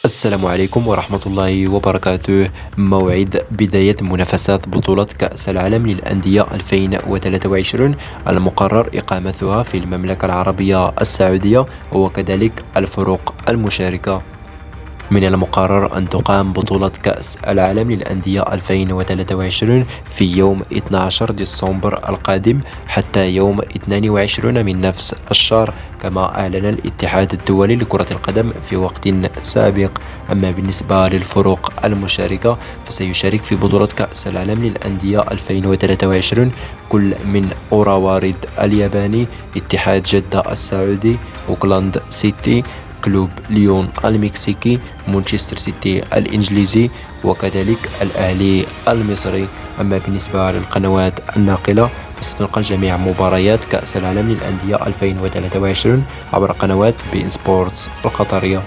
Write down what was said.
السلام عليكم ورحمة الله وبركاته. موعد بداية منافسات بطولة كأس العالم للأندية 2023 المقرر إقامتها في المملكة العربية السعودية وكذلك الفرق المشاركة. من المقرر أن تقام بطولة كأس العالم للأندية 2023 في يوم 12 ديسمبر القادم حتى يوم 22 من نفس الشهر، كما أعلن الاتحاد الدولي لكرة القدم في وقت سابق. أما بالنسبة للفرق المشاركة فسيشارك في بطولة كأس العالم للأندية 2023 كل من أوراوارد الياباني، اتحاد جدة السعودي، أوكلاند سيتي، كلوب ليون المكسيكي، مانشستر سيتي الإنجليزي، وكذلك الأهلي المصري. أما بالنسبة للقنوات الناقلة فستنقل جميع مباريات كأس العالم للأندية 2023 عبر قنوات بين سبورتس القطرية.